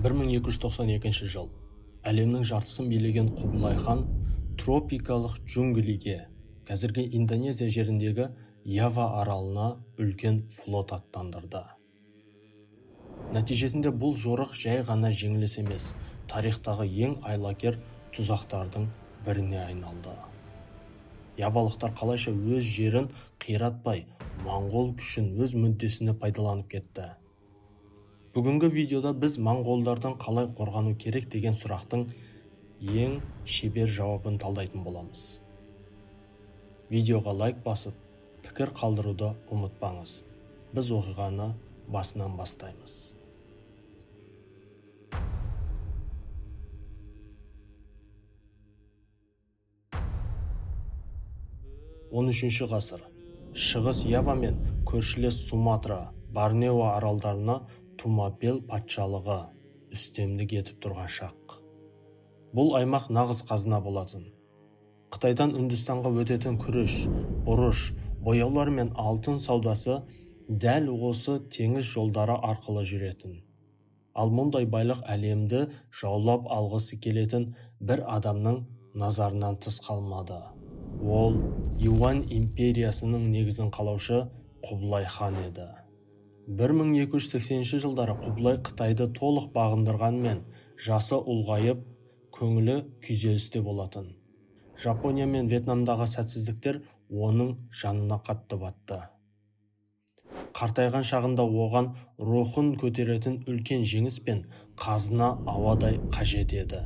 1292 жыл. Әлемнің жартысын билеген Құбылай хан тропикалық джунглиге, қазіргі Индонезия жеріндегі Ява аралына үлкен флот аттандырды. Нәтижесінде бұл жорық жай ғана жеңіліс емес, тарихтағы ең айлакер тұзақтардың біріне айналды. Явалықтар қалайша өз жерін қиратпай, моңғол күшін өз мүддесіне пайдаланып кетті. Бүгінгі видеода біз моңғолдардан қалай қорғану керек деген сұрақтың ең шебер жауабын талдайтын боламыз. Видеоға лайк басып, пікір қалдыруды ұмытпаңыз. Біз оқиғаны басынан бастаймыз. 13 ғасыр. Шығыс Ява мен көршілес Суматра, Борнео аралдарына Тумапел патшалығы үстемдік етіп тұрған шақ. Бұл аймақ нағыз қазына болатын. Қытайдан Үндістанға өтетін күріш, бұрыш, бояулар мен алтын саудасы дәл осы теңіз жолдары арқылы жүретін. Ал мұндай байлық әлемді жаулап алғысы келетін бір адамның назарынан тыс қалмады. Ол Юань империясының негізін қалаушы Құбылай хан еді. 1280 жылдары Құбылай Қытайды толық бағындырғанмен, жасы ұлғайып, көңілі күйзелісте болатын. Жапония мен Вьетнамдағы сәтсіздіктер оның жанына қатты батты. Қартайған шағында оған рухын көтеретін үлкен жеңіс пен қазына ауадай қажет еді.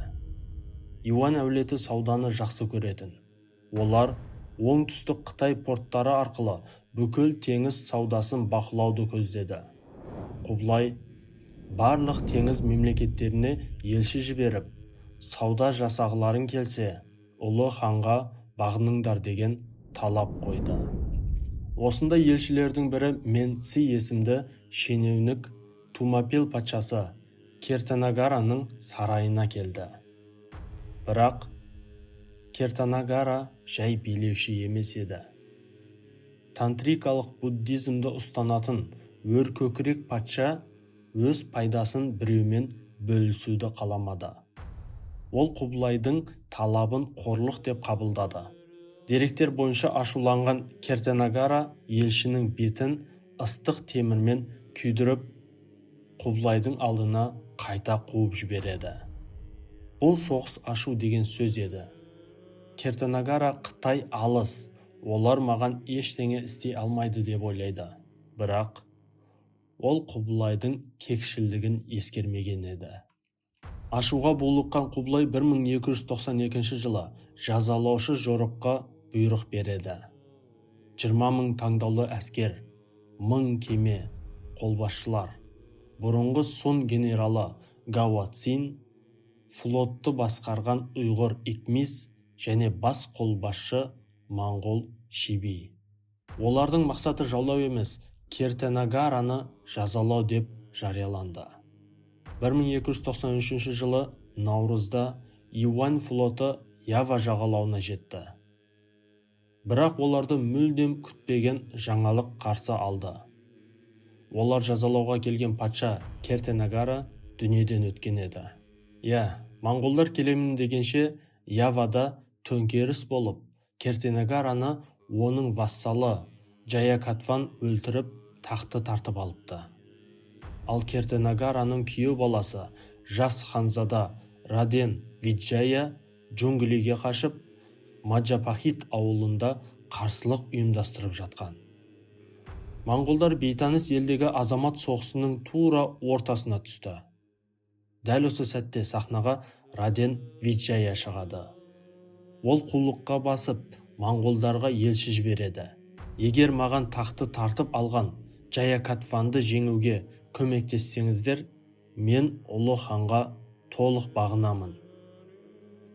Юань әулеті сауданы жақсы көретін. Олар оңтүстік Қытай порттары арқылы бүкіл теңіз саудасын бақылауды көздеді. Құбылай барлық теңіз мемлекеттеріне елші жіберіп, сауда жасағыларың келсе, ұлы ханға бағыныңдар деген талап қойды. Осында елшілердің бірі Менци есімді шенеунік Тумапел патшасы Кертанагараның сарайына келді. Бірақ Кертанагара жай билеуші емес еді. Тантрикалық буддизмді ұстанатын өркөкірек патша өз пайдасын біреумен бөлісуді қаламады. Ол Құбылайдың талабын қорлық деп қабылдады. Деректер бойынша ашуланған Кертанагара елшінің бетін ыстық темірмен күйдіріп, Құбылайдың алдына қайта қуып жібереді. Бұл соғыс ашу деген сөз еді. Кертанагара Қытай алыс, олар маған ештеңе істей алмайды деп ойлайды. Бірақ ол Құбылайдың кекшілдігін ескермеген еді. Ашуға булыққан Құбылай 1292 жылы жазалаушы жорыққа бұйрық береді. 20.000 таңдаулы әскер, 1000 кеме, қолбасшылар, бұрынғы Сун генералы Гао Цин, флотты басқарған ұйғыр Икмис және бас қолбасшы моңғол Шиби. Олардың мақсаты жаулау емес, Кертанагараны жазалау деп жарияланды. 1293 жылы наурызда Юань флоты Ява жағалауына жетті. Бірақ оларды мүлдем күтпеген жаңалық қарсы алды. Олар жазалауға келген патша Кертанагара дүниеден өткен еді. Моңғолдар келемін дегенше Явада төңкеріс болып, Кертанагараны оның вассалы Джаякатван өлтіріп, тақты тартып алыпты. Ал Кертанагараның күйеу баласы жас ханзада Раден Виджая джунглиге қашып, Маджапахит ауылында қарсылық ұйымдастырып жатқан. Моңғолдар бейтаныс елдегі азамат соғысының тура ортасына түсті. Дәл осы сәтте сахнаға Раден Виджая шығады. Ол құлыққа басып, моңғолдарға елші жібереді. Егер маған тақты тартып алған Джаякатванды жеңуге көмектессеңіздер, мен ұлы ханға толық бағынамын.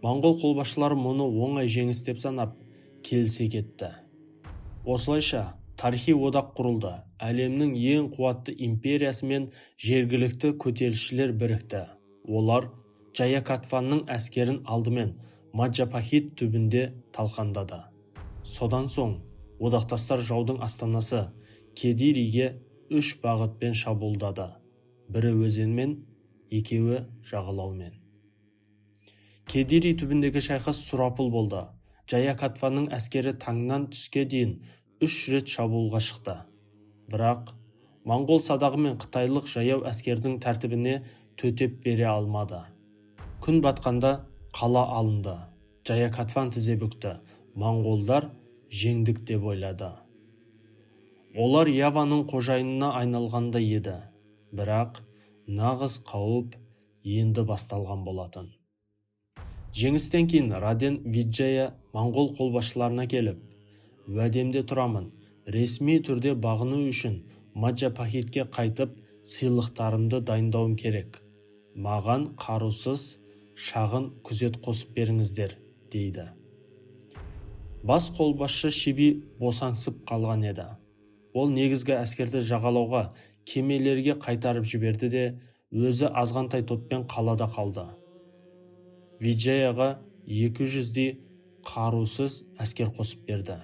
Моңғол қолбасшылары мұны оңай жеңіс деп санап, келісе кетті. Осылайша тарихи одақ құрылды. Әлемнің ең қуатты империясы мен жергілікті көтерілісшілер бірікті. Олар Джаякатванның әскерін алдымен Маджапахит түбінде талқандады. Содан соң одақтастар жаудың астанасы Кедириге 3 бағытпен шабуылдады. Бірі өзенмен, екеуі жағалаумен. Кедири түбіндегі шайқас сұрапыл болды. Джаякатваның әскері таңнан түске дейін 3 рет шабуылға шықты. Бірақ Моңғол садағы мен қытайлық жаяу әскердің тәртібіне төтеп бере алмады. Күн батқанда қала алынды. Джаякатван тізе бүкті. Моңғолдар жеңдік деп ойлады. Олар Яваның қожайынына айналғанда еді. Бірақ нағыз қауіп енді басталған болатын. Жеңістен кейін Раден Виджая моңғол қолбасшыларына келіп, уәдемде тұрамын, ресми түрде бағыну үшін Маджапахитке қайтып сыйлықтарымды дайындауым керек. Маған қарусыз шағын күзет қосып беріңіздер, дейді. Бас қолбасшы Шиби босаңсып қалған еді. Ол негізгі әскерді жағалауға, кемелерге қайтарып жіберді де, өзі азғантай топпен қалада қалды. Виджаяға 200-дей қарусыз әскер қосып берді.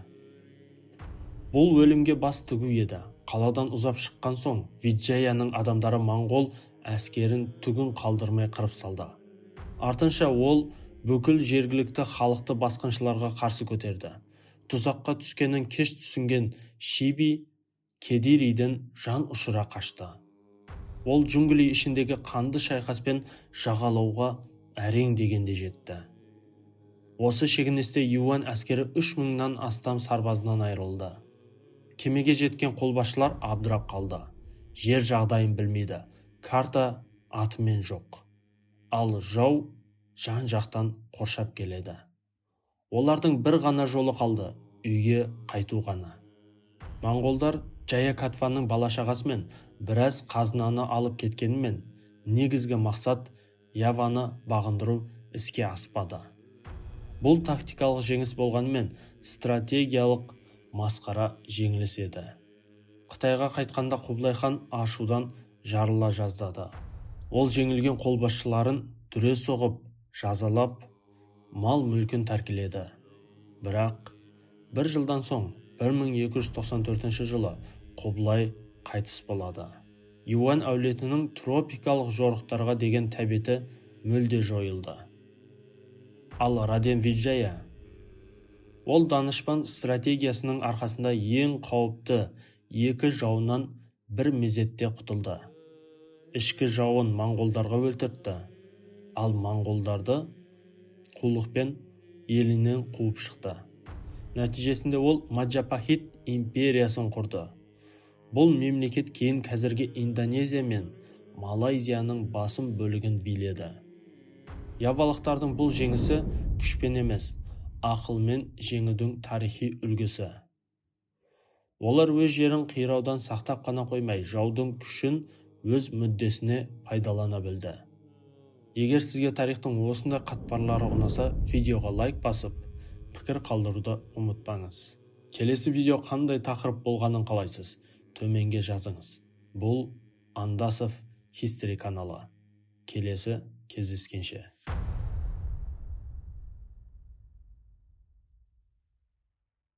Бұл өлімге бас тігу еді. Қаладан ұзап шыққан соң, Виджаяның адамдары моңғол әскерін түгін қалдырмай қырып салды. Артынша ол бүкіл жергілікті халықты басқыншыларға қарсы көтерді. Тұзаққа түскенін кеш түсінген Шиби Кедириден жан ұшыра қашты. Ол джунгли ішіндегі қанды шайқаспен жағалауға әрең дегенде жетті. Осы шегіністе Юан әскері 3000-нан астам сарбазынан айырылды. Кемеге жеткен қолбасшылар абдырап қалды. Жер жағдайын білмейді. Карта атымен жоқ. Ал жау жан-жақтан қоршап келеді. Олардың бір ғана жолы қалды, үйге қайту ғана. Моңғолдар Джаякатваның бала-шағасымен біраз қазынаны алып кеткенімен, негізгі мақсат Яваны бағындыру іске аспады. Бұл тактикалық жеңіс болғанымен стратегиялық масқара жеңіліс еді. Қытайға қайтқанда Құбылай хан ашудан жарыла жаздады. Ол жеңілген қолбасшыларын дүре соғып, жазалап, мал мүлкін тәркіледі. Бірақ бір жылдан соң 1294 жылы Құбылай қайтыс болады. Юан әулетінің тропикалық жорықтарға деген тәбеті мүлде жойылды. Ал Раден Виджая, ол данышпан стратегиясының арқасында ең қауіпті екі жауынан бір мезетте құтылды. Ішкі жауын моңғолдарға өлтіртті, ал моңғолдарды құлдықпен елінен қуып шықты. Нәтижесінде ол Маджапахит империясын құрды. Бұл мемлекет кейін қазіргі Индонезия мен Малайзияның басым бөлігін биледі. Явалықтардың бұл жеңісі күшпен емес, ақылмен жеңудің тарихи үлгісі. Олар өз жерін қираудан сақтап қана қоймай, жаудың күшін өз мүддесіне пайдалана білді. Егер сізге тарихтың осындай қатпарлары ұнаса, видеоға лайк басып, пікір қалдыруды ұмытпаңыз. Келесі видео қандай тақырып болғанын қалайсыз? Төменге жазыңыз. Бұл Андасов History каналы. Келесі кездескенше.